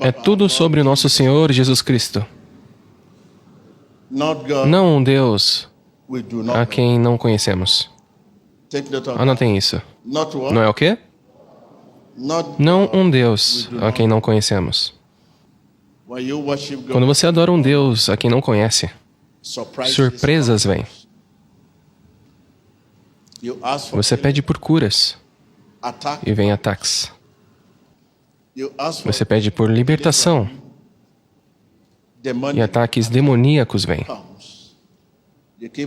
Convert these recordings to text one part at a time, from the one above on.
É tudo sobre o nosso Senhor Jesus Cristo. Não um Deus a quem não conhecemos. Anotem isso. Não é o quê? Não um Deus a quem não conhecemos. Quando você adora um Deus a quem não conhece, surpresas vêm. Você pede por curas e vem ataques. Você pede por libertação e ataques demoníacos vêm.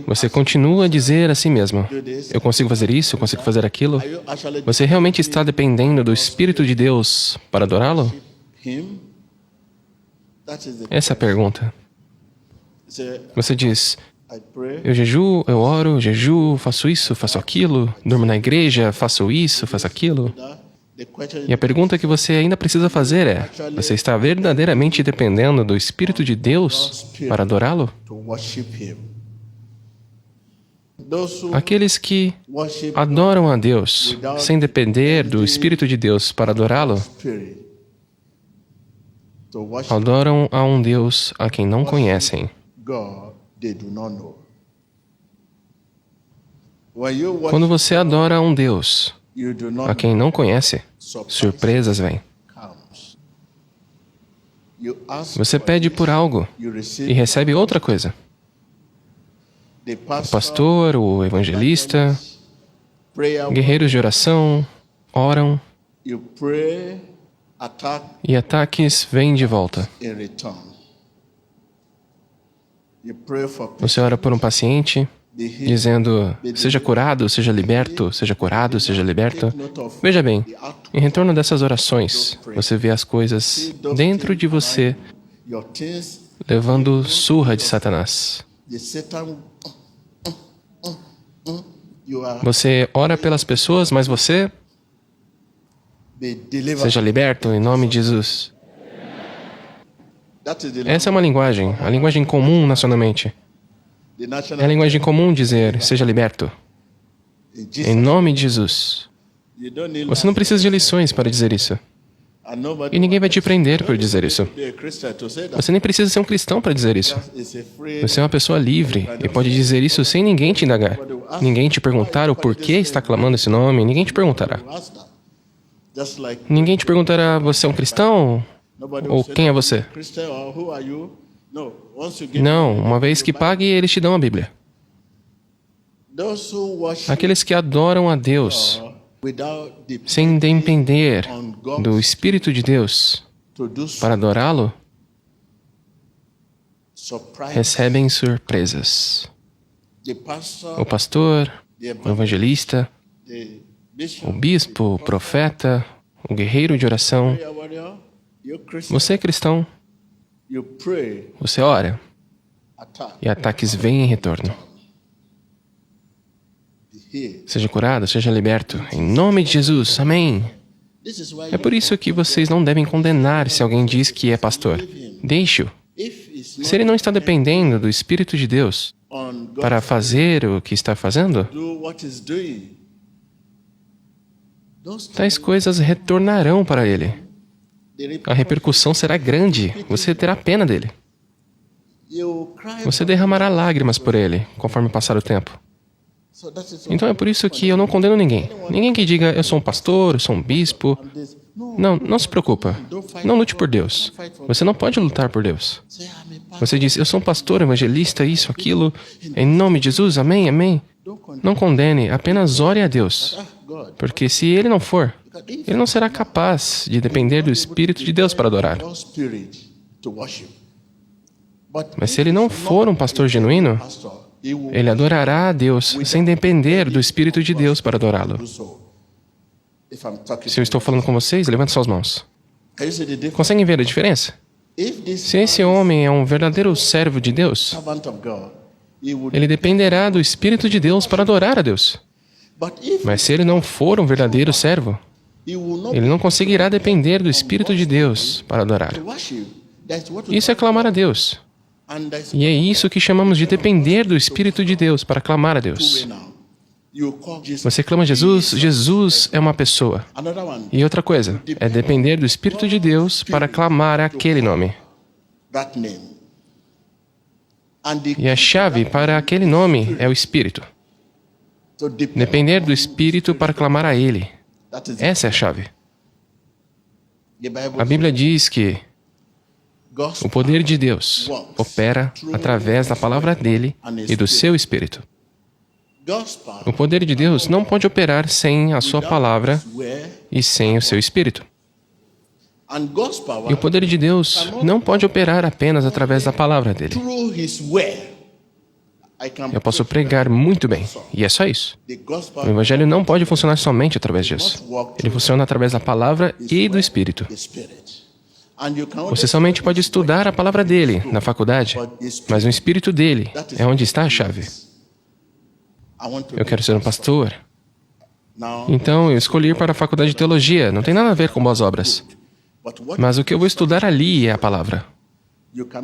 Você continua a dizer a si mesmo: eu consigo fazer isso, eu consigo fazer aquilo. Você realmente está dependendo do Espírito de Deus para adorá-lo? Essa é a pergunta. Você diz: eu jejuo, eu oro, jejuo, faço isso, faço aquilo, durmo na igreja, faço isso, faço aquilo. E a pergunta que você ainda precisa fazer é: você está verdadeiramente dependendo do Espírito de Deus para adorá-lo? Aqueles que adoram a Deus sem depender do Espírito de Deus para adorá-lo, adoram a um Deus a quem não conhecem. Quando você adora a um Deus a quem não conhece, surpresas vêm. Você pede por algo e recebe outra coisa. O pastor, o evangelista, guerreiros de oração, oram e ataques vêm de volta. Você ora por um paciente, dizendo: seja curado, seja liberto, seja curado, seja liberto. Veja bem, em retorno dessas orações, você vê as coisas dentro de você levando surra de Satanás. Você ora pelas pessoas, mas você seja liberto em nome de Jesus. Essa é uma linguagem, a linguagem comum nacionalmente. É a linguagem comum dizer: seja liberto em nome de Jesus. Você não precisa de lições para dizer isso. E ninguém vai te prender por dizer isso. Você nem precisa ser um cristão para dizer isso. Você é uma pessoa livre e pode dizer isso sem ninguém te indagar. Ninguém te perguntar o porquê está clamando esse nome, ninguém te perguntará. Ninguém te perguntará: você é um cristão? Ou quem é você? Não, uma vez que pague, eles te dão a Bíblia. Aqueles que adoram a Deus sem depender do Espírito de Deus para adorá-lo, recebem surpresas. O pastor, o evangelista, o bispo, o profeta, o guerreiro de oração. Você é cristão. Você ora e ataques vêm em retorno. Seja curado, seja liberto. Em nome de Jesus. Amém. É por isso que vocês não devem condenar se alguém diz que é pastor. Deixe-o. Se ele não está dependendo do Espírito de Deus para fazer o que está fazendo, tais coisas retornarão para ele. A repercussão será grande. Você terá pena dele. Você derramará lágrimas por ele, conforme passar o tempo. Então é por isso que eu não condeno ninguém. Ninguém que diga: eu sou um pastor, eu sou um bispo. Não se preocupa. Não lute por Deus. Você não pode lutar por Deus. Você diz: eu sou um pastor, evangelista, isso, aquilo. Em nome de Jesus, amém, amém. Não condene, apenas ore a Deus. Porque se ele não for, ele não será capaz de depender do Espírito de Deus para adorar. Mas se ele não for um pastor genuíno, ele adorará a Deus sem depender do Espírito de Deus para adorá-lo. Se eu estou falando com vocês, levantem suas mãos. Conseguem ver a diferença? Se esse homem é um verdadeiro servo de Deus, ele dependerá do Espírito de Deus para adorar a Deus. Mas se ele não for um verdadeiro servo, ele não conseguirá depender do Espírito de Deus para adorar. Isso é clamar a Deus. E é isso que chamamos de depender do Espírito de Deus para clamar a Deus. Você clama Jesus, Jesus é uma pessoa. E outra coisa, é depender do Espírito de Deus para clamar aquele nome. E a chave para aquele nome é o Espírito. Depender do Espírito para clamar a Ele. Essa é a chave. A Bíblia diz que o poder de Deus opera através da palavra dele e do seu Espírito. O poder de Deus não pode operar sem a sua palavra e sem o seu Espírito. E o poder de Deus não pode operar apenas através da palavra dele. Eu posso pregar muito bem, e é só isso. O Evangelho não pode funcionar somente através disso. Ele funciona através da palavra e do Espírito. Você somente pode estudar a palavra dele na faculdade, mas o Espírito dele é onde está a chave. Eu quero ser um pastor. Então, eu escolhi ir para a faculdade de teologia. Não tem nada a ver com boas obras. Mas o que eu vou estudar ali é a palavra.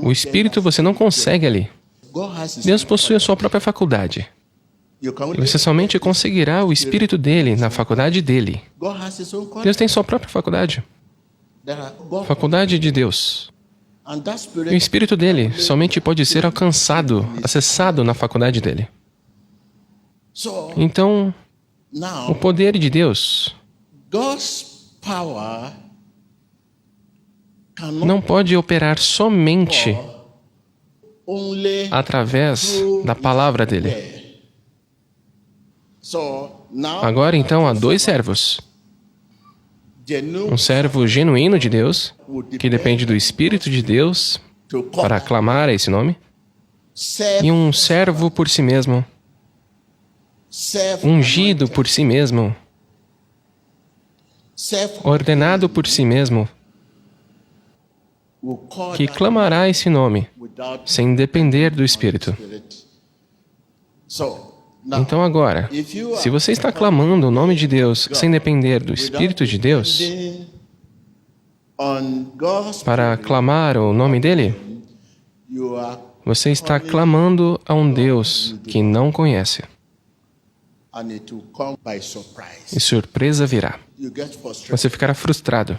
O Espírito você não consegue ali. Deus possui a sua própria faculdade. E você somente conseguirá o Espírito dele na faculdade dele. Deus tem sua própria faculdade. Faculdade de Deus. E o Espírito dele somente pode ser alcançado, acessado na faculdade dele. Então, o poder de Deus não pode operar somente através da palavra dele. Agora, então, há dois servos. Um servo genuíno de Deus, que depende do Espírito de Deus para clamar a esse nome, e um servo por si mesmo, ungido por si mesmo, ordenado por si mesmo, que clamará esse nome sem depender do Espírito. Então agora, se você está clamando o nome de Deus sem depender do Espírito de Deus, para clamar o nome dele, você está clamando a um Deus que não conhece. E surpresa virá. Você ficará frustrado.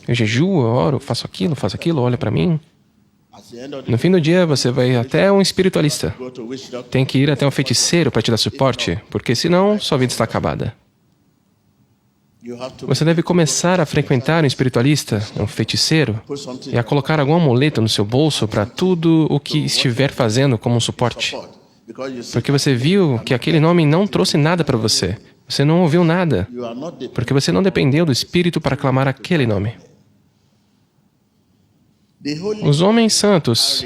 Eu jejuo, eu oro, faço aquilo, olha para mim. No fim do dia, você vai até um espiritualista. Tem que ir até um feiticeiro para te dar suporte, porque senão, sua vida está acabada. Você deve começar a frequentar um espiritualista, um feiticeiro, e a colocar algum amuleto no seu bolso para tudo o que estiver fazendo como um suporte. Porque você viu que aquele nome não trouxe nada para você. Você não ouviu nada, porque você não dependeu do Espírito para clamar aquele nome. Os homens santos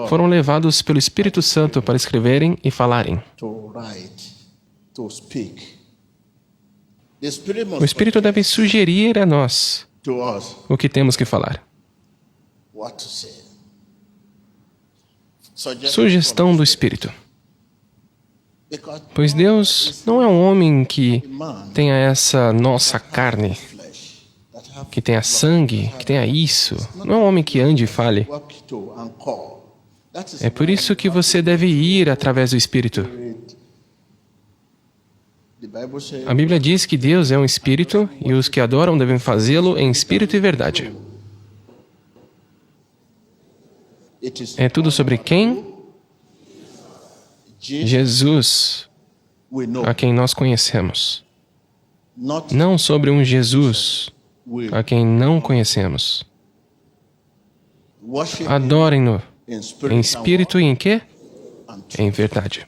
foram levados pelo Espírito Santo para escreverem e falarem. O Espírito deve sugerir a nós o que temos que falar. Sugestão do Espírito. Pois Deus não é um homem que tenha essa nossa carne, que tenha sangue, que tenha isso. Não é um homem que ande e fale. É por isso que você deve ir através do Espírito. A Bíblia diz que Deus é um Espírito e os que adoram devem fazê-lo em espírito e verdade. É tudo sobre quem? Jesus, a quem nós conhecemos. Não sobre um Jesus a quem não conhecemos. Adorem-no em espírito e em quê? Em verdade.